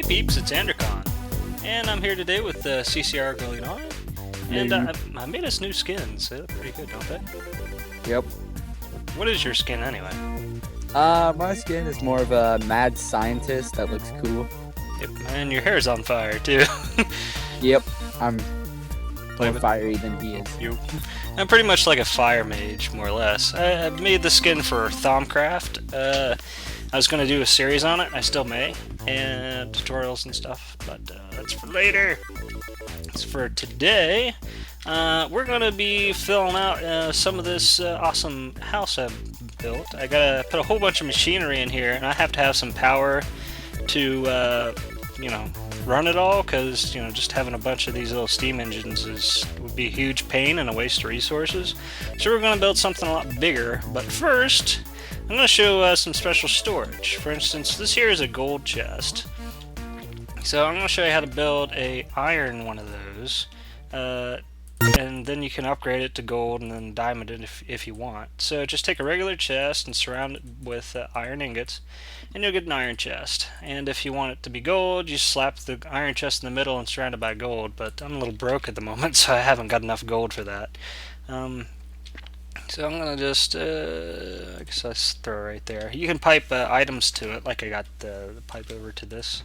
peeps, it's Andercon, and I'm here today with Ccrgoalie9, and I made us new skins. They look pretty good, don't they? Yep. What is your skin anyway? My skin is more of a mad scientist that looks cool. Yep, and your hair's on fire too. Yep, I'm more fiery than he is. I'm pretty much like a fire mage, more or less. I made the skin for Thaumcraft. I was going to do a series on it, I still may, and tutorials and stuff, but that's for later. As for today, we're going to be filling out some of this awesome house I built. I gotta put a whole bunch of machinery in here, and I have to have some power to, run it all, because, just having a bunch of these little steam engines would be a huge pain and a waste of resources. So we're going to build something a lot bigger, but first, I'm going to show some special storage. For instance, this here is a gold chest. So I'm going to show you how to build a iron one of those. And then you can upgrade it to gold and then diamond it if you want. So just take a regular chest and surround it with iron ingots, and you'll get an iron chest. And if you want it to be gold, you slap the iron chest in the middle and surround it by gold. But I'm a little broke at the moment, so I haven't got enough gold for that. So I'm going to just, I guess I'll throw it right there. You can pipe items to it, like I got the pipe over to this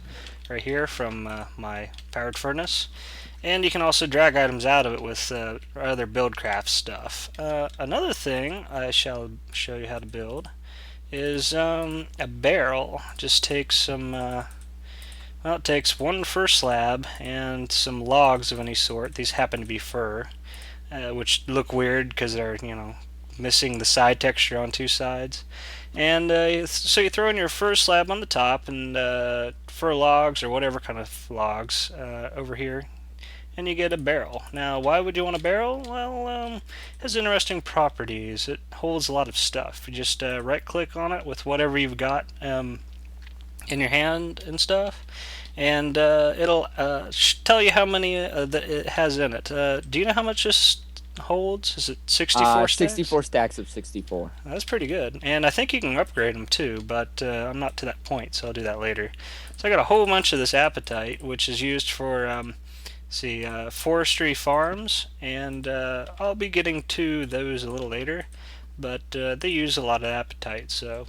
right here from my powered furnace. And you can also drag items out of it with other buildcraft stuff. Another thing I shall show you how to build is a barrel. Just takes some, it takes one fir slab and some logs of any sort. These happen to be fir, which look weird because they're, missing the side texture on two sides. And so you throw in your fir slab on the top and fir logs or whatever kind of logs over here, and you get a barrel. Now, why would you want a barrel? Well, it has interesting properties. It holds a lot of stuff. You just right-click on it with whatever you've got in your hand and stuff, and it'll tell you how many that it has in it. Do you know how much this holds? Is it 64 stacks? 64 stacks of 64. That's pretty good. And I think you can upgrade them too, but I'm not to that point, so I'll do that later. So I got a whole bunch of this apatite, which is used for forestry farms, and I'll be getting to those a little later, but they use a lot of apatite, so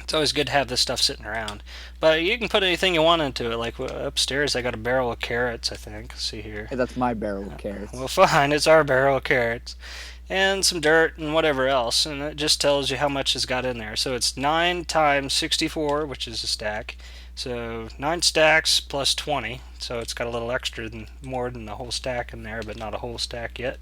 it's always good to have this stuff sitting around. But you can put anything you want into it. Like upstairs I got a barrel of carrots, I think. Let's see here. Hey, that's my barrel of carrots. Well, fine, it's our barrel of carrots. And some dirt and whatever else, and it just tells you how much it's got in there. So it's 9 times 64, which is a stack. So 9 stacks plus 20, so it's got a little extra more than the whole stack in there, but not a whole stack yet.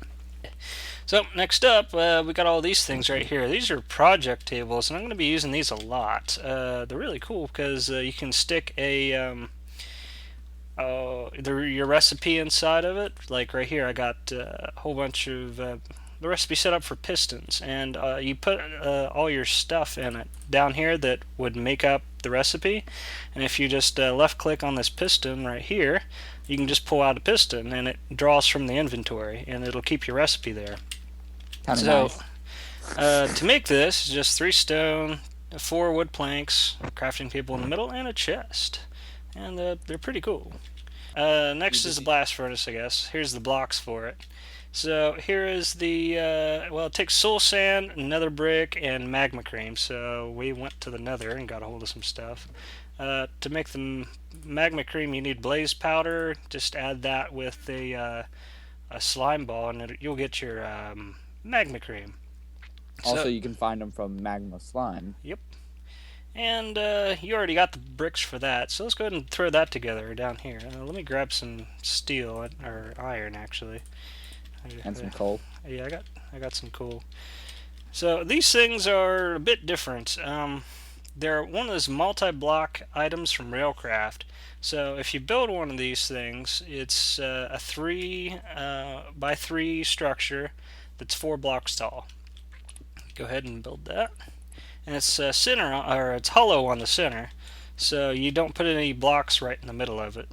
So next up, we got all these things right here. These are project tables, and I'm going to be using these a lot. They're really cool because you can stick your recipe inside of it. Like right here, I got a whole bunch of the recipe set up for pistons, and you put all your stuff in it down here that would make up the recipe. And if you just left click on this piston right here, you can just pull out a piston and it draws from the inventory, and it'll keep your recipe there. Nice. To make this, just 3 stone, 4 wood planks, a crafting table in the middle, and a chest. And they're pretty cool. Next is the blast furnace, I guess. Here's the blocks for it. So here is the, it takes soul sand, nether brick, and magma cream. So we went to the nether and got a hold of some stuff. To make the magma cream, you need blaze powder. Just add that with a slime ball, and you'll get your magma cream. Also, you can find them from magma slime. Yep. And you already got the bricks for that, so let's go ahead and throw that together down here. Let me grab some steel, or iron actually. And some coal. Yeah, I got some coal. So these things are a bit different. They're one of those multi-block items from Railcraft. So if you build one of these things, it's a 3 by 3 structure that's 4 blocks tall. Go ahead and build that. And it's it's hollow on the center, so you don't put any blocks right in the middle of it.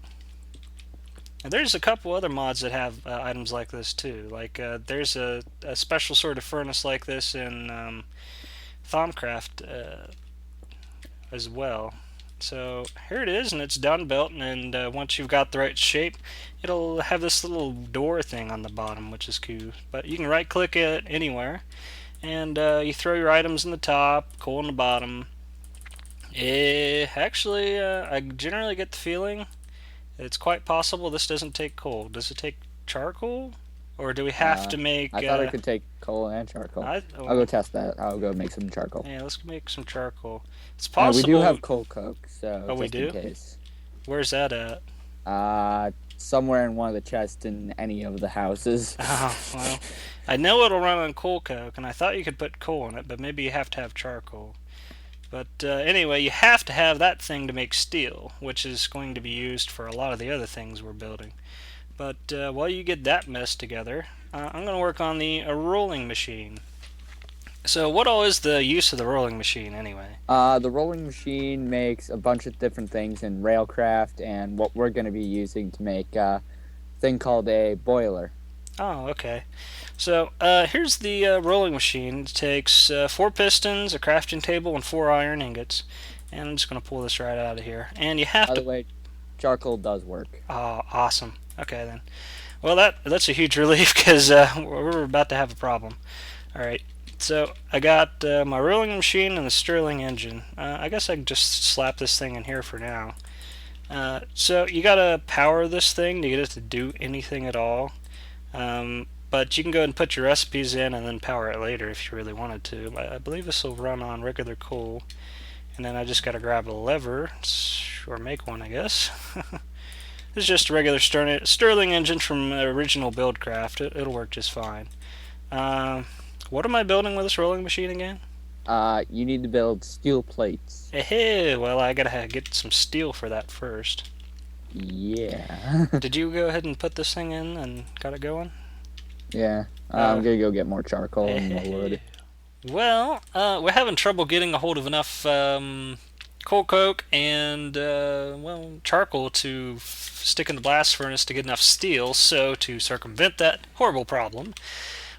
And there's a couple other mods that have items like this too. Like there's a special sort of furnace like this in Thaumcraft as well. So here it is, and it's done built, and once you've got the right shape, it'll have this little door thing on the bottom, which is cool. But you can right click it anywhere, and you throw your items in the top, coal in the bottom. Actually, I generally get the feeling it's quite possible this doesn't take coal. Does it take charcoal? Or do we have to make... I thought it could take coal and charcoal. I'll go test that. I'll go make some charcoal. Yeah, let's make some charcoal. It's possible... we do have Coalcoke, so oh, we do? in case. Where's that at? Somewhere in one of the chests in any of the houses. Oh, well. I know it'll run on Coalcoke, and I thought you could put coal in it, but maybe you have to have charcoal. But anyway, you have to have that thing to make steel, which is going to be used for a lot of the other things we're building. But while you get that mess together, I'm going to work on the rolling machine. So what all is the use of the rolling machine anyway? The rolling machine makes a bunch of different things in Railcraft, and what we're going to be using to make a thing called a boiler. Oh, okay. So here's the rolling machine. It takes 4 pistons, a crafting table, and 4 iron ingots. And I'm just going to pull this right out of here. And you have to... By the way, charcoal does work. Oh, awesome. Okay, then. Well, that's a huge relief, because we're about to have a problem. Alright, so I got my rolling machine and the Stirling engine. I guess I can just slap this thing in here for now. So you gotta power this thing to get it to do anything at all. But you can go ahead and put your recipes in and then power it later if you really wanted to. I believe this will run on regular coal. And then I just gotta grab a lever, or make one, I guess. This is just a regular Stirling engine from original Buildcraft. It'll work just fine. What am I building with this rolling machine again? You need to build steel plates. Hey, well, I gotta get some steel for that first. Yeah. Did you go ahead and put this thing in and got it going? Yeah. I'm gonna go get more charcoal and more wood. Well, we're having trouble getting a hold of enough Coalcoke and well, charcoal to stick in the blast furnace to get enough steel. So to circumvent that horrible problem,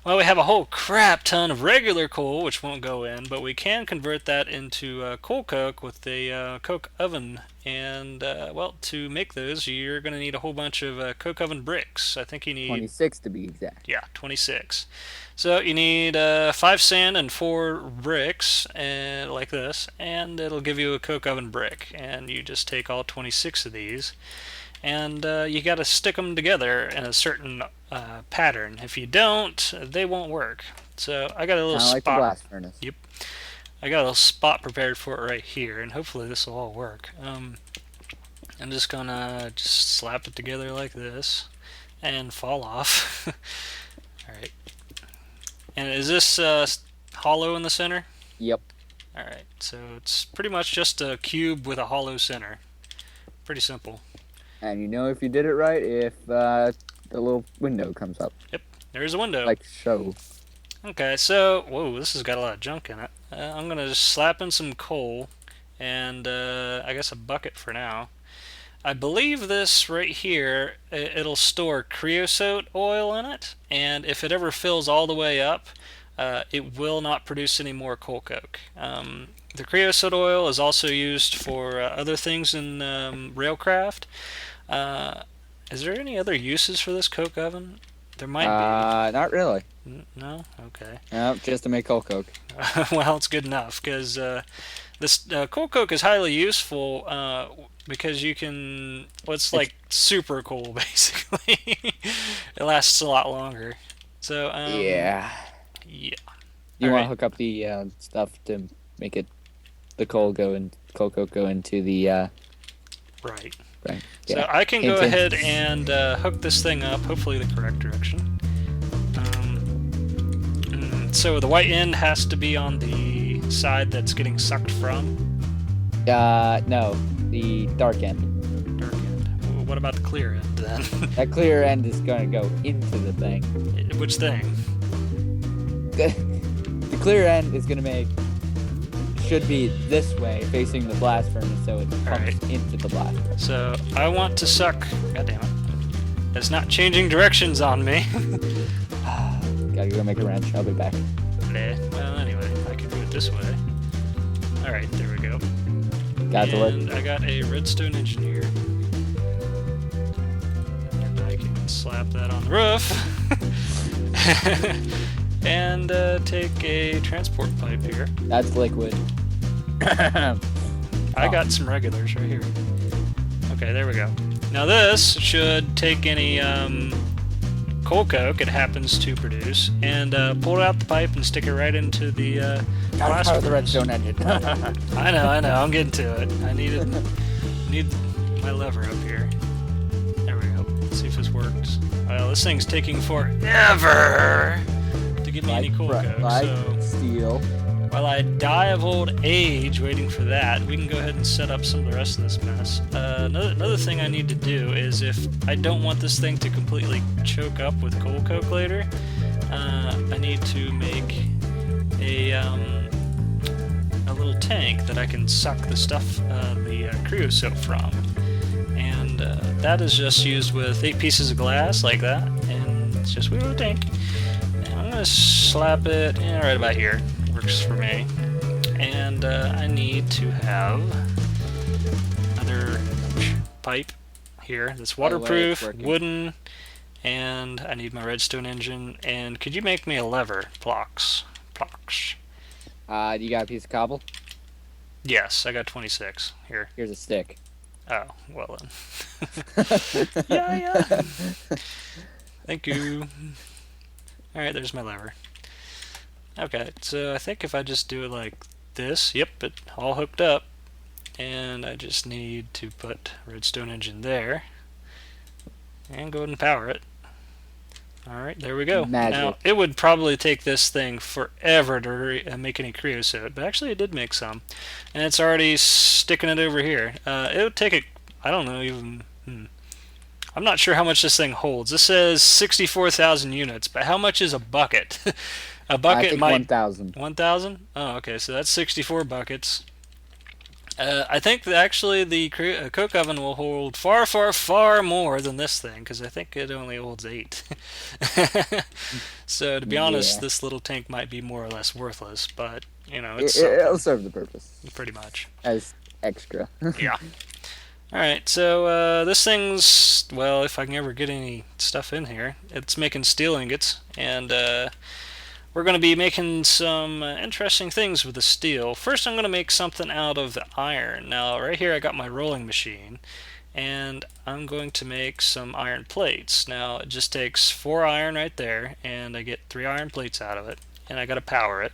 well, we have a whole crap ton of regular coal which won't go in, but we can convert that into Coalcoke with a coke oven. And well, to make those, you're going to need a whole bunch of coke oven bricks. I think you need 26 to be exact. Yeah, 26. So you need 5 sand and 4 bricks, and like this, and it'll give you a coke oven brick. And you just take all 26 of these, and you got to stick them together in a certain pattern. If you don't, they won't work. So I got a little spot. Like the blast furnace. Yep. I got a little spot prepared for it right here, and hopefully this will all work. I'm just gonna slap it together like this and fall off. Alright. And is this hollow in the center? Yep. Alright, so it's pretty much just a cube with a hollow center. Pretty simple. And you know if you did it right if the little window comes up. Yep, there's a window. Like so. Okay, so, whoa, this has got a lot of junk in it. I'm going to just slap in some coal, and I guess a bucket for now. I believe this right here, it'll store creosote oil in it, and if it ever fills all the way up, it will not produce any more Coalcoke. The creosote oil is also used for other things in Railcraft. Is there any other uses for this coke oven? There might be. Not really. No? Okay. No, just to make Coalcoke. Well, it's good enough, because this Coalcoke is highly useful because you can... Well, it's like super coal, basically. It lasts a lot longer. So, yeah. Yeah. You want to hook up the stuff to make it the coal go and Coalcoke go into the... Right. Right. So Yeah. I can go ahead and hook this thing up, hopefully the correct direction. So the white end has to be on the side that's getting sucked from? No, the dark end. Dark end. Well, what about the clear end then? That clear end is going to go into the thing. Which thing? The clear end is going to make... should be this way, facing the blast furnace, so it pumps into the blast furnace. So I want to suck... God damn it. It's not changing directions on me. Gotta go make a wrench. I'll be back. Well, anyway, I can do it this way. Alright, there we go. Got to and I got a redstone engine here. And I can slap that on the roof. And take a transport pipe here. That's liquid. I got some regulars right here. Okay, there we go. Now this should take any Coalcoke it happens to produce, and pull out the pipe and stick it right into the blast Power the furnace. redstone engine. I know, I'm getting to it. I need my lever up here. There we go. Let's see if this works. Well, this thing's taking forever to give me any Coalcoke, so steel. while I die of old age waiting for that, we can go ahead and set up some of the rest of this mess. Another thing I need to do is, if I don't want this thing to completely choke up with Coalcoke later, I need to make a little tank that I can suck the stuff, the creosote from. And that is just used with 8 pieces of glass, like that, and it's just a little tank. And I'm going to slap it right about here. Works for me. And I need to have another pipe here that's waterproof, wooden, and I need my redstone engine. And could you make me a lever, Plox? You got a piece of cobble? Yes, I got 26 here. Here's a stick. Oh, well then. Yeah. Thank you. Alright, there's my lever. Okay, so I think if I just do it like this, yep, it all hooked up. And I just need to put redstone engine there. And go ahead and power it. Alright, there we go. Magic. Now, it would probably take this thing forever to make any creosote, but actually it did make some. And it's already sticking it over here. It would take I don't know, even... I'm not sure how much this thing holds. This says 64,000 units, but how much is a bucket? A bucket I think might... 1,000. 1,000? Oh, okay, so that's 64 buckets. I think that actually the coke oven will hold far, far, far more than this thing, because I think it only holds 8. So, to be honest, this little tank might be more or less worthless, but, you know, it'll serve the purpose. Pretty much. As extra. Yeah. Alright, so this thing's, well, if I can ever get any stuff in here, it's making steel ingots, and we're going to be making some interesting things with the steel. First, I'm going to make something out of the iron. Now, right here I got my rolling machine, and I'm going to make some iron plates. Now, it just takes 4 iron right there, and I get 3 iron plates out of it, and I got to power it.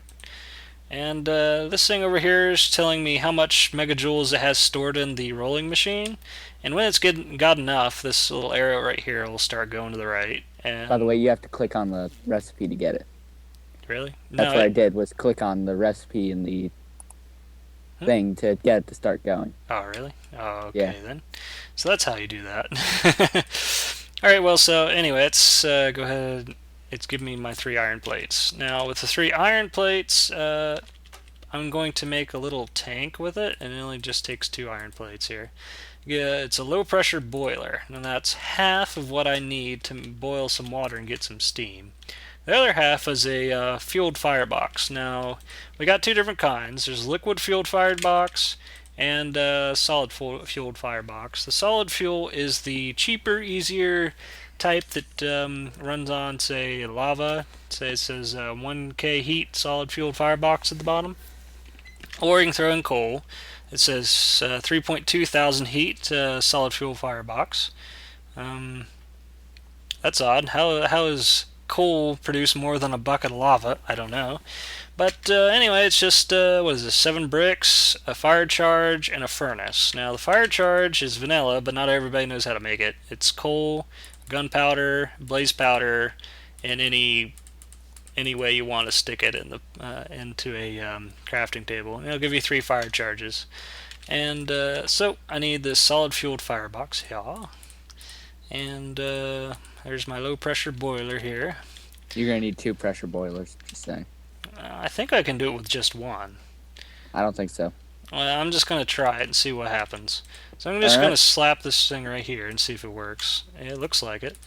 And this thing over here is telling me how much megajoules it has stored in the rolling machine. And when it's got enough, this little arrow right here will start going to the right. And by the way, you have to click on the recipe to get it. Really? That's what I did, was click on the recipe in the thing to get it to start going. Oh, really? Oh, okay, then. So that's how you do that. Alright, well, so anyway, let's go ahead. It's giving me my 3 iron plates. Now, with the 3 iron plates, I'm going to make a little tank with it, and it only just takes 2 iron plates here. Yeah, it's a low-pressure boiler, and that's half of what I need to boil some water and get some steam. The other half is a fueled firebox. Now, we got 2 different kinds. There's liquid fueled firebox and solid fueled firebox. The solid fuel is the cheaper, easier type that runs on, say, lava. Say it says 1K heat solid fueled firebox at the bottom. Or you can throw in coal. It says 3.2 thousand heat solid fuel firebox. That's odd. How is coal produce more than a bucket of lava? I don't know. But anyway, it's just, what is this, 7 bricks, a fire charge, and a furnace. Now, the fire charge is vanilla, but not everybody knows how to make it. It's coal, gunpowder, blaze powder, and any way you want to stick it in the into a crafting table. And it'll give you 3 fire charges. And so, I need this solid fueled firebox here. And there's my low pressure boiler here. You're going to need 2 pressure boilers, just saying. I think I can do it with just 1. I don't think so. Well, I'm just going to try it and see what happens. So I'm just going to slap this thing right here and see if it works. It looks like it.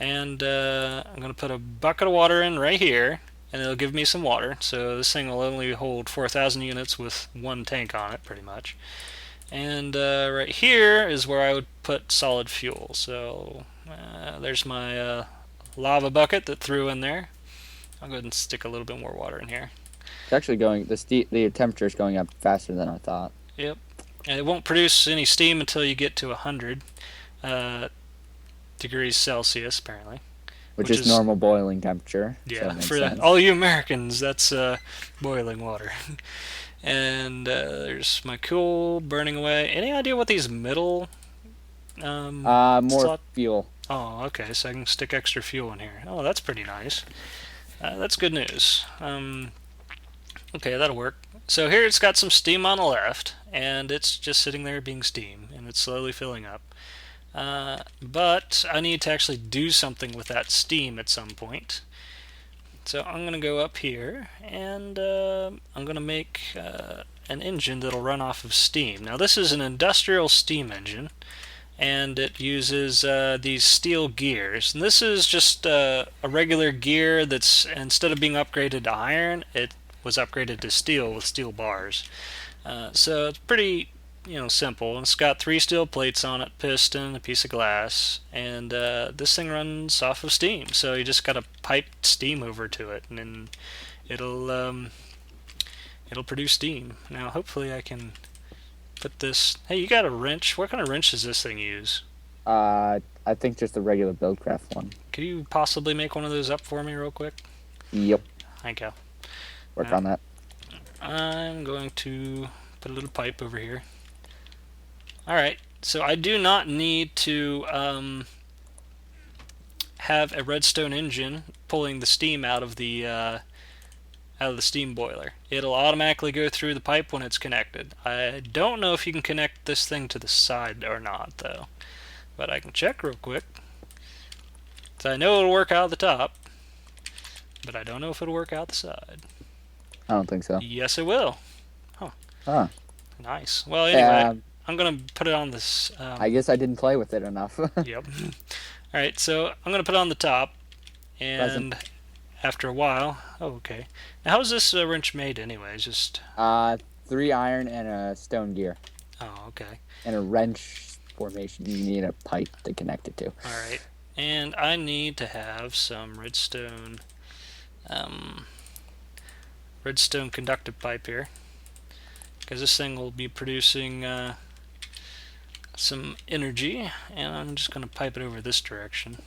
And I'm going to put a bucket of water in right here, and it'll give me some water. So this thing will only hold 4,000 units with 1 tank on it, pretty much. And right here is where I would put solid fuel. So there's my lava bucket that threw in there. I'll go ahead and stick a little bit more water in here. It's actually going. The temperature is going up faster than I thought. Yep. And it won't produce any steam until you get to 100 uh, degrees Celsius, apparently. Which is normal boiling temperature. Yeah, so for all you Americans, that's boiling water. And there's my coal burning away. Any idea what these middle more fuel. Oh, okay, so I can stick extra fuel in here. Oh, that's pretty nice. That's good news. Okay, that'll work. So here it's got some steam on the left, and it's just sitting there being steam, and it's slowly filling up. But I need to actually do something with that steam at some point. So I'm going to go up here, and I'm going to make an engine that'll run off of steam. Now this is an industrial steam engine, and it uses these steel gears. And this is just a regular gear that's, instead of being upgraded to iron, it was upgraded to steel with steel bars. So it's pretty simple. It's got 3 steel plates on it, piston, a piece of glass, and this thing runs off of steam. So you just got to pipe steam over to it, and then it'll produce steam. Now hopefully I can put this. Hey, you got a wrench? What kind of wrench does this thing use? I think just the regular Buildcraft one. Could you possibly make one of those up for me real quick? Yep. Thank you. Work on that. I'm going to put a little pipe over here. Alright, so I do not need to have a redstone engine pulling the steam out of the steam boiler. It'll automatically go through the pipe when it's connected. I don't know if you can connect this thing to the side or not, though. But I can check real quick. So I know it'll work out the top, but I don't know if it'll work out the side. I don't think so. Yes, it will. Huh. Huh. Nice. Well, anyway, I'm going to put it on this... I guess I didn't play with it enough. Yep. Alright, so I'm going to put it on the top, and Present. after a while... Oh, okay. Now, how is this wrench made anyway? Just... 3 iron and a stone gear. Oh, okay. And a wrench formation. You need a pipe to connect it to. Alright. And I need to have some redstone... redstone conductive pipe here, because this thing will be producing some energy, and I'm just going to pipe it over this direction.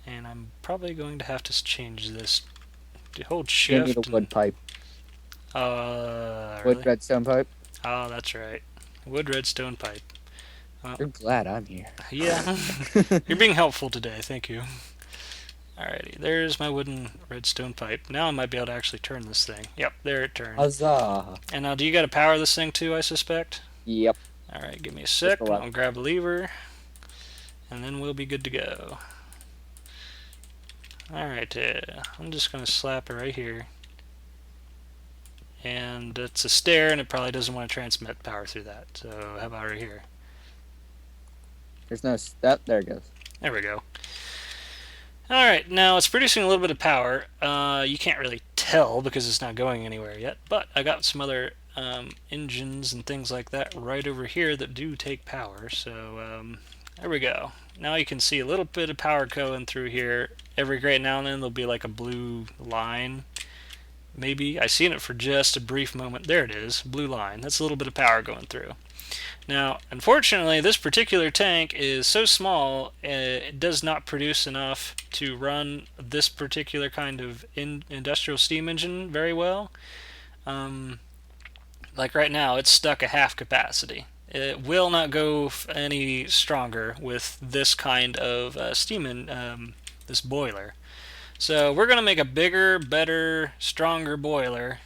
And I'm probably going to have to change this to hold shift. You need a wood pipe. Really? Wood redstone pipe? Oh, that's right. Wood redstone pipe. You're glad I'm here. Yeah. You're being helpful today, thank you. Alrighty, there's my wooden redstone pipe. Now I might be able to actually turn this thing. Yep, there it turned. Huzzah! And now, do you got to power this thing too, I suspect? Yep. Alright, give me a sec. I'll grab a lever, and then we'll be good to go. Alright, I'm just going to slap it right here. And it's a stair, and it probably doesn't want to transmit power through that. So, how about right here? There's no step. There it goes. There we go. Alright, now it's producing a little bit of power. You can't really tell because it's not going anywhere yet, but I got some other engines and things like that right over here that do take power, so there we go. Now you can see a little bit of power going through here. Every great now and then there'll be like a blue line. Maybe. I seen it for just a brief moment. There it is, blue line. That's a little bit of power going through. Now, unfortunately, this particular tank is so small, it does not produce enough to run this particular kind of industrial steam engine very well. Like right now, it's stuck at half capacity. It will not go any stronger with this kind of steam in this boiler. So we're going to make a bigger, better, stronger boiler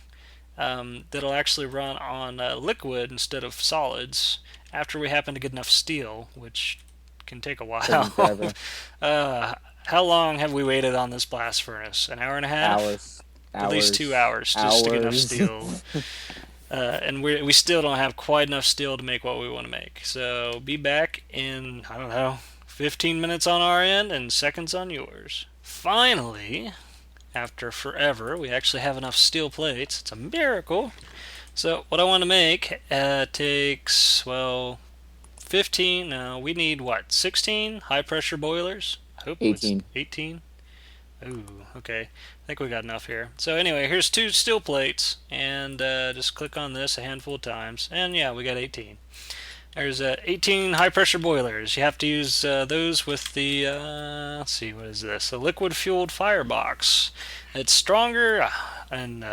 that'll actually run on liquid instead of solids after we happen to get enough steel, which can take a while. How long have we waited on this blast furnace? An hour and a half? Hours. At least 2 hours just to get enough steel. And we still don't have quite enough steel to make what we want to make. So be back in, I don't know, 15 minutes on our end and seconds on yours. Finally, after forever, we actually have enough steel plates. It's a miracle. So what I want to make takes, well, 15. No, we need what? 16 high pressure boilers. I hope it's 18. 18. Ooh, okay. I think we got enough here. So anyway, here's 2 steel plates, and just click on this a handful of times, and yeah, we got 18. There's 18 high pressure boilers. You have to use those with the, let's see, what is this? A liquid fueled firebox. It's stronger and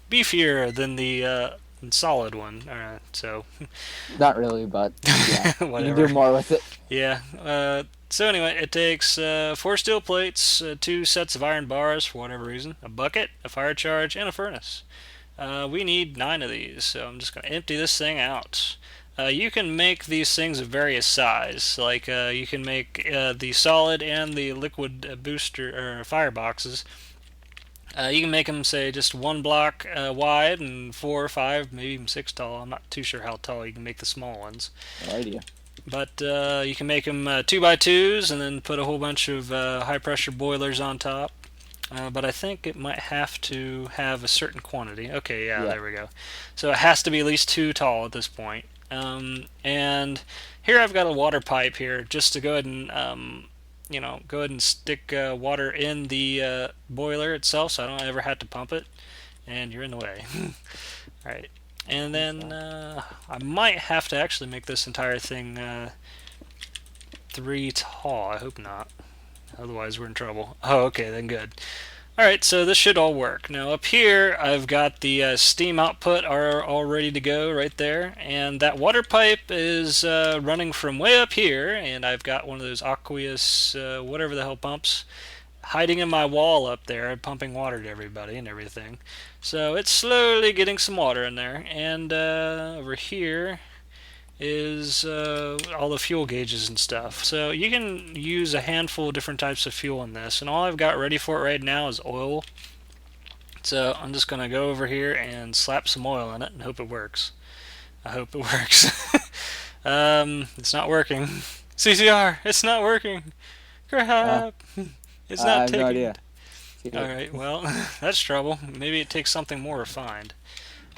beefier than the solid one. So, Not really, but yeah, you whatever. can do more with it. Yeah. So anyway, it takes 4 steel plates, 2 sets of iron bars for whatever reason, a bucket, a fire charge, and a furnace. We need 9 of these, so I'm just going to empty this thing out. You can make these things of various size, like you can make the solid and the liquid booster or fire boxes. You can make them, say, just 1 block wide and 4 or 5, maybe even 6 tall. I'm not too sure how tall you can make the small ones. No idea. But you can make them 2x2s and then put a whole bunch of high pressure boilers on top. But I think it might have to have a certain quantity. Okay, yeah, there we go. So it has to be at least 2 tall at this point. And here I've got a water pipe here just to go ahead and go ahead and stick water in the boiler itself, so I don't ever have to pump it. And you're in the way. All right. And then I might have to actually make this entire thing 3 tall. I hope not. Otherwise we're in trouble. Oh, okay, then good. Alright, so this should all work. Now up here I've got the steam output are all ready to go right there. And that water pipe is running from way up here. And I've got one of those aqueous whatever the hell pumps hiding in my wall up there, pumping water to everybody and everything. So it's slowly getting some water in there. And over here is all the fuel gauges and stuff. So you can use a handful of different types of fuel in this. And all I've got ready for it right now is oil. So I'm just going to go over here and slap some oil in it and hope it works. I hope it works. It's not working. CCR, it's not working. Crap. It's not I have taking. no idea. Alright, well, that's trouble. Maybe it takes something more refined.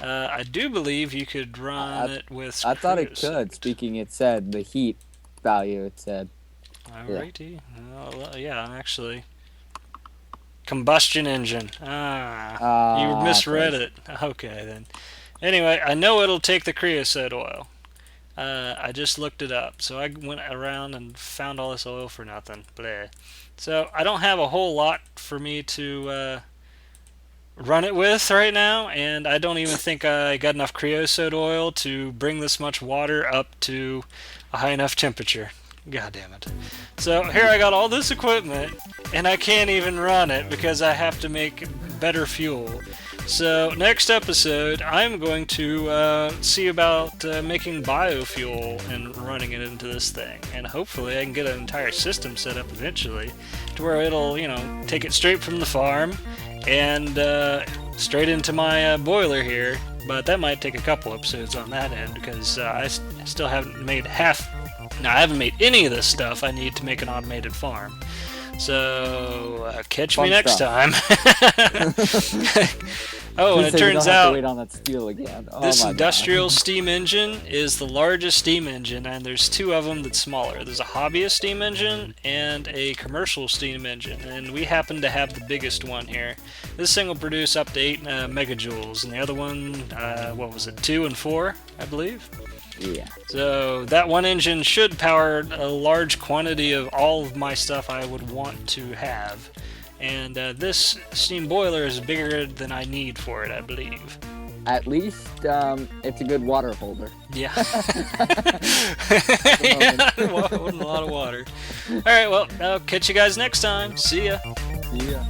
I do believe you could run it with I thought it creosote. could. Speaking, it said the heat value. It said. Alrighty. Well, yeah, actually. Combustion engine. You misread it. Okay, then. Anyway, I know it'll take the creosote oil. I just looked it up. So I went around and found all this oil for nothing. Bleh. So I don't have a whole lot for me to run it with right now, and I don't even think I got enough creosote oil to bring this much water up to a high enough temperature. God damn it. So here I got all this equipment, and I can't even run it because I have to make better fuel. So next episode, I'm going to see about making biofuel and running it into this thing. And hopefully I can get an entire system set up eventually to where it'll, take it straight from the farm and straight into my boiler here. But that might take a couple episodes on that end because I still haven't made I haven't made any of this stuff I need to make an automated farm. So catch me next time. Oh, and it turns out wait on that steel again. This industrial steam engine is the largest steam engine, and there's 2 of them that's smaller. There's a hobbyist steam engine and a commercial steam engine, and we happen to have the biggest one here. This thing will produce up to 8 megajoules, and the other one, 2 and 4, I believe? Yeah. So that one engine should power a large quantity of all of my stuff I would want to have. And this steam boiler is bigger than I need for it, I believe. At least it's a good water holder. Yeah. Yeah, a lot of water. Alright, well, I'll catch you guys next time. See ya. Yeah.